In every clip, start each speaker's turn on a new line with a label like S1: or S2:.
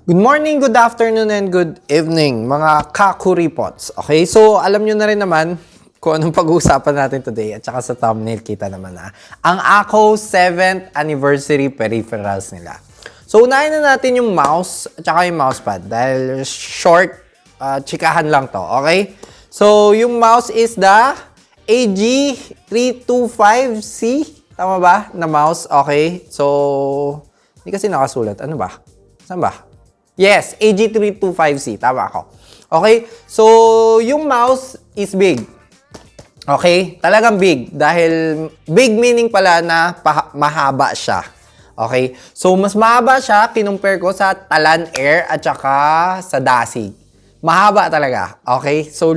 S1: Good morning, good afternoon, and good evening, mga kakuripots. Okay, so alam nyo na rin naman kung anong pag-uusapan natin today at saka sa thumbnail kita naman ang ACO 7th anniversary peripherals nila. So unahin na natin yung mouse at saka yung mousepad dahil short, chikahan lang to, okay? So yung mouse is the AG325C, tama ba? Na mouse, okay? So, hindi kasi nakasulat. Ano ba? Saan ba? Yes, AG325C. Tama ako. Okay? So, yung mouse is big. Okay? Talagang big. Dahil big meaning pala na mahaba siya. Okay? So, mas mahaba siya kinumpare ko sa Talan Air at saka sa Dasig. Mahaba talaga. Okay? So,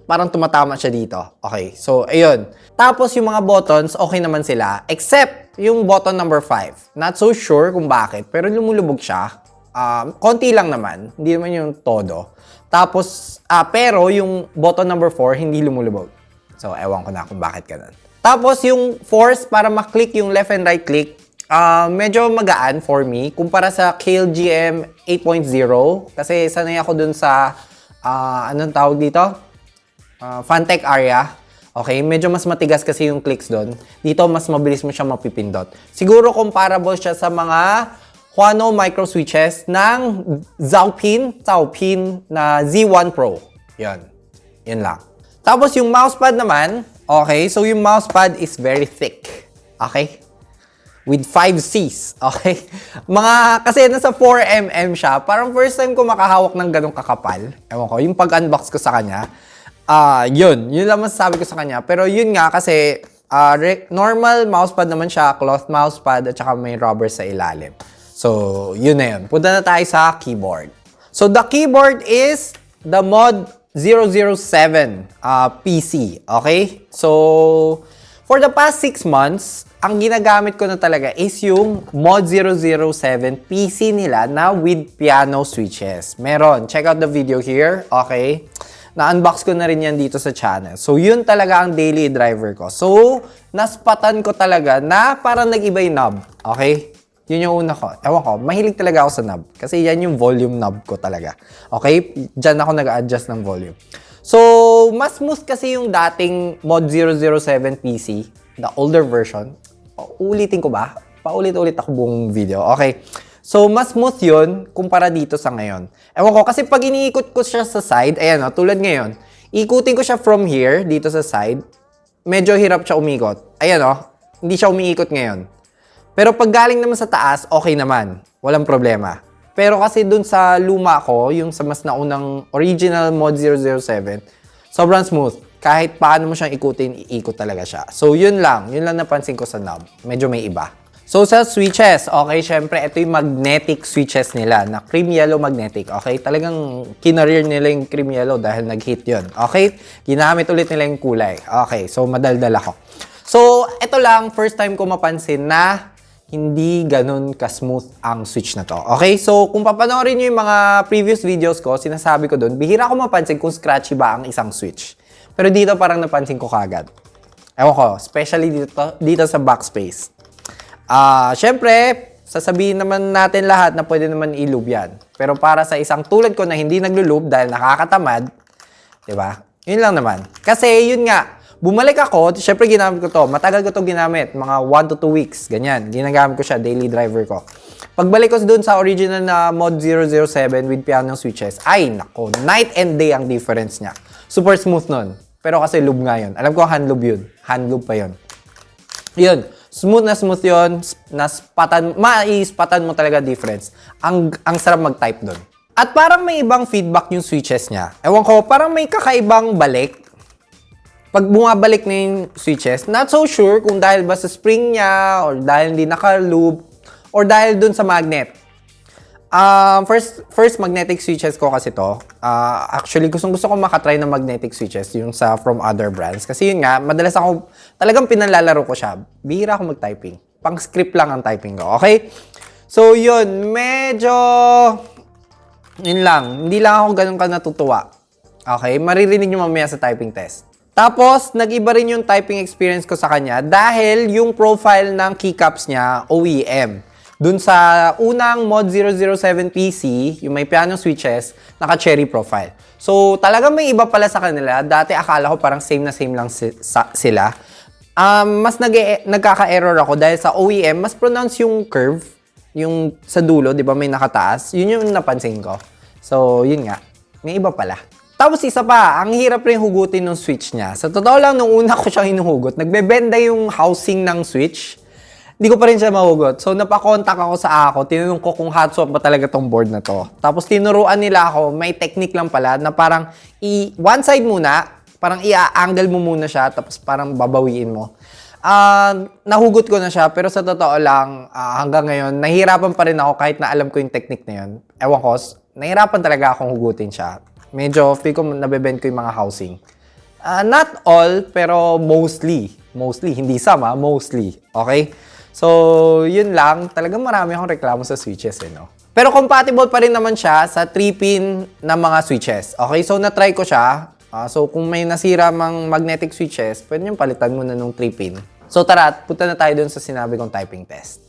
S1: parang tumatama siya dito. Okay? So, ayun. Tapos, yung mga buttons, okay naman sila. Except yung button number 5. Not so sure kung bakit, pero lumulubog siya. Konti lang naman, hindi naman yung todo. Tapos, pero yung button number 4, hindi lumulubog. So, ewan ko na kung bakit ganun. Tapos, yung force para maklik yung left and right click, medyo magaan for me, kumpara sa KLGM 8.0. Kasi sanay ako dun sa, anong tawag dito? Fantech area. Okay, medyo mas matigas kasi yung clicks doon. Dito, mas mabilis mo siya mapipindot. Siguro comparable siya sa mga Huano micro switches ng Zhaopin na Z1 Pro. Yan. Yan lang. Tapos yung mousepad naman, okay, so yung mousepad is very thick. Okay? With 5 Cs. Okay? Kasi nasa 4mm siya. Parang first time ko makahawak ng ganong kakapal. Ewan ko, yung pag-unbox ko sa kanya, yun lang masasabi ko sa kanya. Pero yun nga kasi, normal mousepad naman siya, cloth mousepad, at saka may rubber sa ilalim. So, yun na yun. Punta na tayo sa keyboard. So, the keyboard is the Mod 007 PC. Okay? So, for the past 6 months, ang ginagamit ko na talaga is yung Mod 007 PC nila na with piano switches. Meron. Check out the video here. Okay? Na-unbox ko na rin yan dito sa channel. So, yun talaga ang daily driver ko. So, naspatan ko talaga na parang nag-iba yung knob. Okay? Yun yung una ko. Ewan ko, mahilig talaga ako sa knob. Kasi yan yung volume knob ko talaga. Okay? Diyan ako nag-adjust ng volume. So, mas smooth kasi yung dating Mod 007 PC, the older version. Ulitin ko ba? Paulit-ulit ako buong video. Okay. So, mas smooth yun kumpara dito sa ngayon. Ewan ko, kasi pag iniikot ko siya sa side, ayan o, tulad ngayon, ikutin ko siya from here, dito sa side, medyo hirap siya umikot. Ayan o, hindi siya umiikot ngayon. Pero pag galing naman sa taas, okay naman. Walang problema. Pero kasi dun sa luma ko, yung sa mas naunang original Mod 007, sobrang smooth. Kahit paano mo siyang ikutin, iikot talaga siya. So, yun lang. Yun lang napansin ko sa knob. Medyo may iba. So, sa switches, okay, syempre, ito yung magnetic switches nila na cream yellow magnetic. Okay, talagang kinareer nila yung cream yellow dahil nag-hit yun. Okay, ginamit ulit nila yung kulay. Okay, so madaldal ako. So, ito lang, first time ko mapansin na hindi ganun ka-smooth ang switch na to. Okay? So, kung papanoorin nyo yung mga previous videos ko, sinasabi ko dun, bihira ko mapansin kung scratchy ba ang isang switch. Pero dito parang napansin ko kagad. Ewan ko, especially dito sa backspace. Syempre, sasabihin naman natin lahat na pwede naman i-lube yan. Pero para sa isang tulad ko na hindi naglo-lube dahil nakakatamad, diba? Yun lang naman. Kasi yun nga, bumalik ako, syempre ginamit ko to. Matagal ko to ginamit, mga 1 to 2 weeks, ganyan. Ginagamit ko siya, daily driver ko. Pagbalik ko dun sa original na Mod 007 with piano switches, ay nako, night and day ang difference niya. Super smooth nun. Pero kasi lube nga yun. Alam ko hand lube yun. Hand lube pa yun. Yun, smooth yun. Maispatan mo talaga difference. Ang sarap mag-type dun. At parang may ibang feedback yung switches niya. Ewan ko, parang may kakaibang balik. Pag bumabalik na yung switches, not so sure kung dahil ba sa spring niya, or dahil hindi naka-loop, or dahil dun sa magnet. First magnetic switches ko kasi to. Actually, gusto ko makatry ng magnetic switches, yung from other brands. Kasi yun nga, madalas ako, talagang pinalalaro ko siya. Bihira ako mag-typing. Pang script lang ang typing ko, okay? So yun, medyo, yun lang. Hindi lang ako ganun ka natutuwa. Okay? Maririnig nyo mamaya sa typing test. Tapos, nag-iba rin yung typing experience ko sa kanya dahil yung profile ng keycaps niya, OEM. Dun sa unang Mod 007 PC, yung may piano switches, naka-cherry profile. So, talagang may iba pala sa kanila. Dati akala ko parang same na same lang sila. Mas nagkaka-error ako dahil sa OEM, mas pronounce yung curve, yung sa dulo, di ba may nakataas. Yun yung napansin ko. So, yun nga. May iba pala. Tapos isa pa, ang hirap rin hugutin ng switch niya. Sa totoo lang, nung una ko siyang hinuhugot, nagbebenda yung housing ng switch. Hindi ko pa rin siya mahugot. So, napakontak ako sa ako. Tinanong ko kung hot swap ba talaga tong board na to. Tapos, tinuruan nila ako, may technique lang pala na parang one side muna, parang i-angle mo muna siya, tapos parang babawiin mo. Nahugot ko na siya, pero sa totoo lang, hanggang ngayon, nahihirapan pa rin ako kahit na alam ko yung technique na yun. Ewan ko, nahihirapan talaga akong hugutin siya. Medyo feel ko nabebend ko yung mga housing. Not all, pero mostly. Mostly, hindi sama, mostly. Okay? So, yun lang. Talagang marami akong reklamo sa switches, no? Pero compatible pa rin naman siya sa 3-pin na mga switches. Okay? So, na-try ko siya. So, kung may nasira mang magnetic switches, pwede nyo palitan muna nung 3-pin. So, tara, punta na tayo dun sa sinabi kong typing test.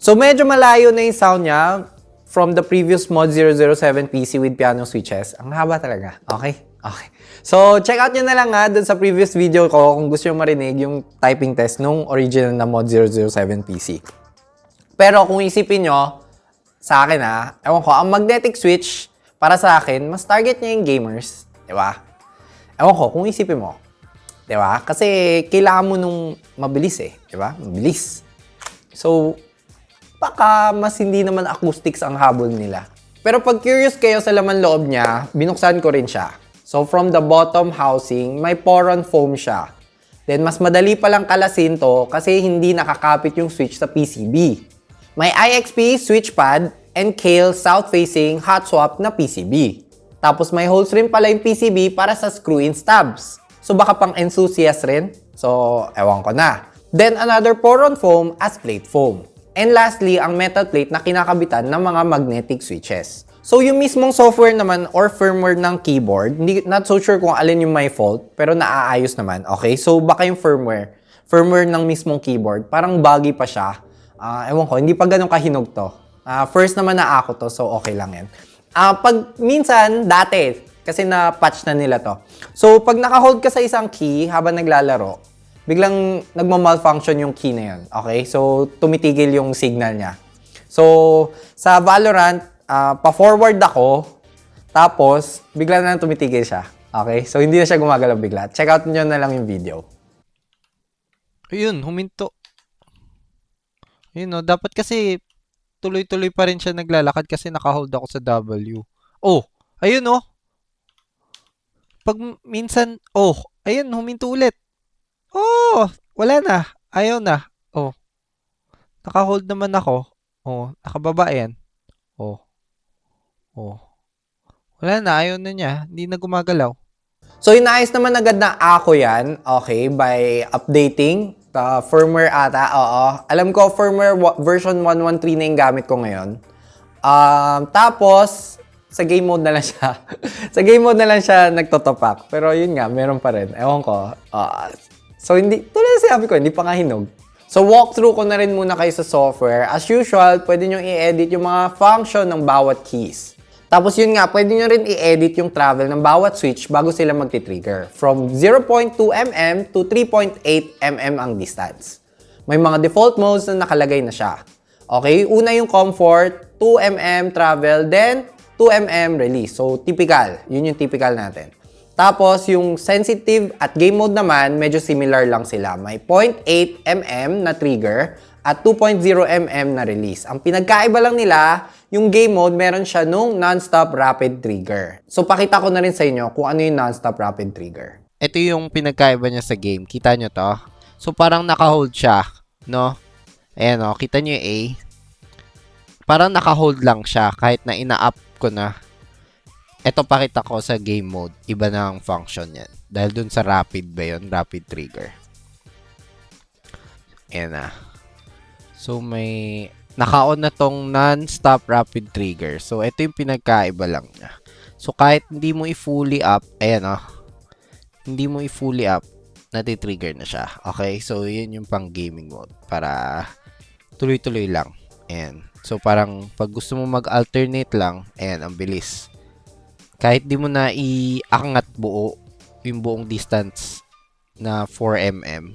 S1: So, medyo malayo na yung sound niya from the previous Mod 007 PC with piano switches. Ang haba talaga. Okay? Okay. So, check out nyo na lang dun sa previous video ko kung gusto nyo marinig yung typing test nung original na Mod 007 PC. Pero kung isipin nyo, sa akin ewan ko, ang magnetic switch, para sa akin, mas target niya yung gamers. Diba? Ewan ko, kung isipin mo. Diba? Kasi kailangan mo nung mabilis Diba? Mabilis. So, baka mas hindi naman acoustics ang habol nila. Pero pag curious kayo sa laman loob niya, binuksan ko rin siya. So from the bottom housing, may poron foam siya. Then mas madali palang kalasin to kasi hindi nakakapit yung switch sa PCB. May IXP switch pad and Kailh south-facing hot swap na PCB. Tapos may holes rin pala yung PCB para sa screw-in stubs. So baka pang enthusiast rin? So ewan ko na. Then another poron foam as plate foam. And lastly, ang metal plate na kinakabitan ng mga magnetic switches. So, yung mismong software naman or firmware ng keyboard, not so sure kung alin yung may fault, pero naaayos naman. Okay? So, baka yung firmware ng mismong keyboard, parang buggy pa siya. Ewan ko, hindi pa ganun kahinog to. First naman na ako to, so okay lang yan. Pag minsan, dati, kasi na-patch na nila to. So, pag naka-hold ka sa isang key habang naglalaro, biglang nagma-malfunction yung key na yun. Okay? So, tumitigil yung signal niya. So, sa Valorant, pa-forward ako, tapos, bigla na tumitigil siya. Okay? So, hindi na siya gumagalaw bigla. Check out nyo na lang yung video.
S2: Ayun, huminto. Ayun, no, dapat kasi tuloy-tuloy pa rin siya naglalakad kasi naka-hold ako sa W. Oh, ayun, no. Pag minsan, ayun, huminto ulit. Oh, wala na. Ayaw na. Oh, naka-hold naman ako. Oh, nakababa yan. Oh, wala na. Ayaw na niya. Hindi na gumagalaw.
S1: So, inaayos naman agad na ako yan, okay, by updating the firmware ata. Oo. Alam ko, firmware version 113 na yung gamit ko ngayon. Tapos, sa game mode na lang siya. Sa game mode na lang siya nagtotopak. Pero yun nga, meron pa rin. Ewan ko. So, tulad na sinabi ko, hindi pa nga hinog. So, walkthrough ko na rin muna kayo sa software. As usual, pwede nyo i-edit yung mga function ng bawat keys. Tapos yun nga, pwede nyo rin i-edit yung travel ng bawat switch bago sila magti-trigger. From 0.2 mm to 3.8 mm ang distance. May mga default modes na nakalagay na siya. Okay, una yung comfort, 2 mm travel, then 2 mm release. So, typical. Yun yung typical natin. Tapos, yung sensitive at game mode naman, medyo similar lang sila. May 0.8 mm na trigger at 2.0 mm na release. Ang pinagkaiba lang nila, yung game mode, meron siya nung non-stop rapid trigger. So, pakita ko na rin sa inyo kung ano yung non-stop rapid trigger.
S2: Ito yung pinagkaiba niya sa game. Kita nyo to? So, parang naka-hold siya. No? Ayan o. Kita nyo yung A. Parang naka-hold lang siya kahit na ina-up ko na. Ito pakita ko sa game mode. Iba na ang function yan. Dahil dun sa rapid ba yun? Rapid trigger. Ayan na. So, may naka-on na tong non-stop rapid trigger. So, ito yung pinagkaiba lang niya. So, kahit hindi mo i-fully up, ayan oh, hindi mo i-fully up, nati-trigger na siya. Okay? So, yun yung pang gaming mode. Para tuloy-tuloy lang. Ayan. So, parang pag gusto mo mag-alternate lang, ayan, ang bilis. Kahit di mo na i-angat buo, yung buong distance na 4mm,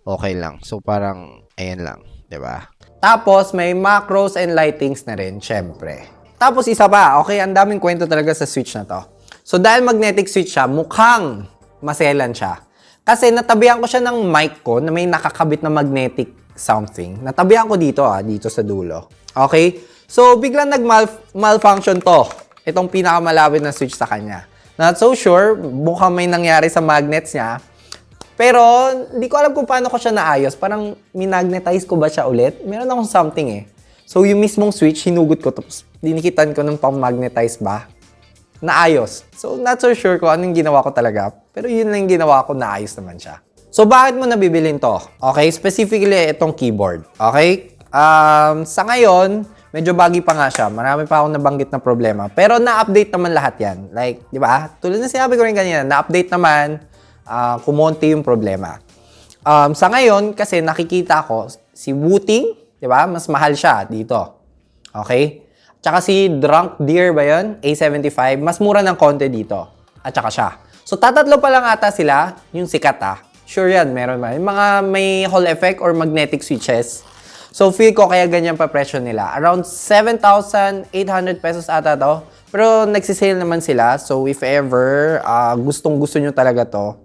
S2: okay lang. So, parang, ayan lang. 'Di ba?
S1: Tapos, may macros and lightings na rin, syempre. Tapos, isa pa, okay, ang daming kwento talaga sa switch na to. So, dahil magnetic switch siya, mukhang maselan siya. Kasi natabihan ko siya ng mic ko na may nakakabit na magnetic something. Natabihan ko dito, dito sa dulo. Okay? So, biglang nag-malfunction to. Itong pinakamalapit na switch sa kanya. Not so sure, mukhang may nangyari sa magnets niya. Pero, hindi ko alam kung paano ko siya naayos. Parang, minagnetize ko ba siya ulit? Meron akong something eh. So, yung mismong switch, hinugot ko. Tapos, dinikitan ko ng pang-magnetize ba? Naayos. So, not so sure kung anong ginawa ko talaga. Pero, yun lang yung ginawa ko, naayos naman siya. So, bakit mo nabibilin to? Okay? Specifically, itong keyboard. Okay? Sa ngayon, medyo baggy pa nga siya. Marami pa akong nabanggit na problema. Pero, na-update naman lahat yan. Like, di ba? Tulad na sinabi ko rin kanina, na-update naman. Kumonti yung problema. Sa ngayon, kasi nakikita ko, si Wooting, di ba? Mas mahal siya dito. Okay? Tsaka si Drunk Deer ba yun? A75, mas mura ng konti dito. At tsaka siya. So, tatatlo pa lang ata sila, yung sikat Sure yan, meron ba? Yung mga may Hall effect or magnetic switches. So, feel ko kaya ganyan pa presyo nila. Around 7,800 pesos ata to. Pero, nagsisale naman sila. So, if ever, gustong-gusto nyo talaga to,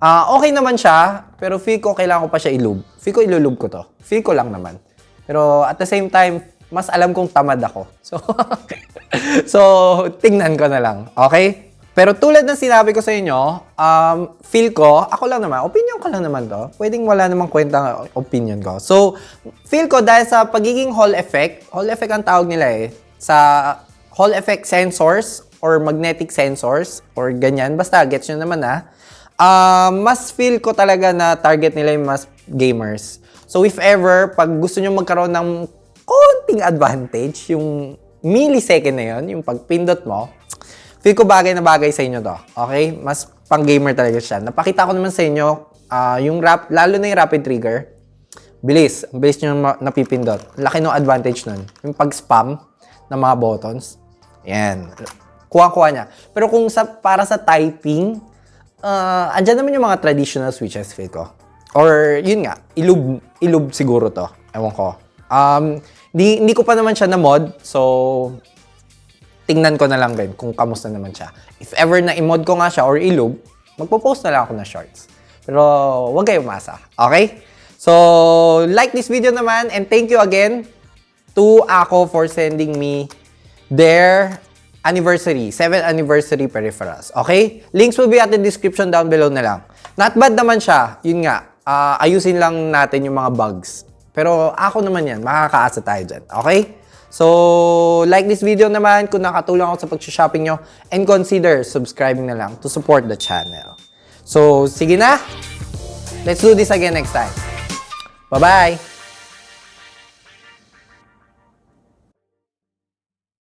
S1: okay naman siya, pero feel ko kailangan ko pa siya ilub. Feel ko ilulub ko to. Feel ko lang naman. Pero at the same time, mas alam kong tamad ako. So, tingnan ko na lang. Okay? Pero tulad ng sinabi ko sa inyo, feel ko, ako lang naman, opinion ko lang naman to. Pwedeng wala namang kwenta opinion ko. So, feel ko dahil sa pagiging Hall effect ang tawag nila eh, sa Hall effect sensors or magnetic sensors or ganyan. Basta, gets nyo naman mas feel ko talaga na target nila yung mas gamers. So, if ever, pag gusto nyo magkaroon ng konting advantage, yung millisecond na yun, yung pagpindot mo, feel ko bagay na bagay sa inyo to. Okay? Mas pang-gamer talaga siya. Napakita ko naman sa inyo, lalo na yung rapid trigger, bilis. Bilis nyo napipindot. Laki ng advantage nun. Yung pag-spam ng mga buttons, yan. Kuha-kuha niya. Pero kung para sa typing, andyan naman yung mga traditional switches, feel ko. Or, yun nga, ilub siguro to. Ewan ko. Hindi ko pa naman siya na-mod, so, tingnan ko na lang din kung kamusta naman siya. If ever na i-mod ko nga siya or ilub, magpo-post na lang ako ng shorts. Pero, huwag kayo umasa. Okay? So, like this video naman, and thank you again to Ako for sending me their anniversary, 7th anniversary peripherals. Okay? Links will be at the description down below na lang. Not bad naman siya. Yun nga, ayusin lang natin yung mga bugs. Pero ako naman yan, makakaasa tayo dyan. Okay? So, like this video naman kung nakatulong ako sa pag-shopping nyo and consider subscribing na lang to support the channel. So, sige na. Let's do this again next time. Bye-bye!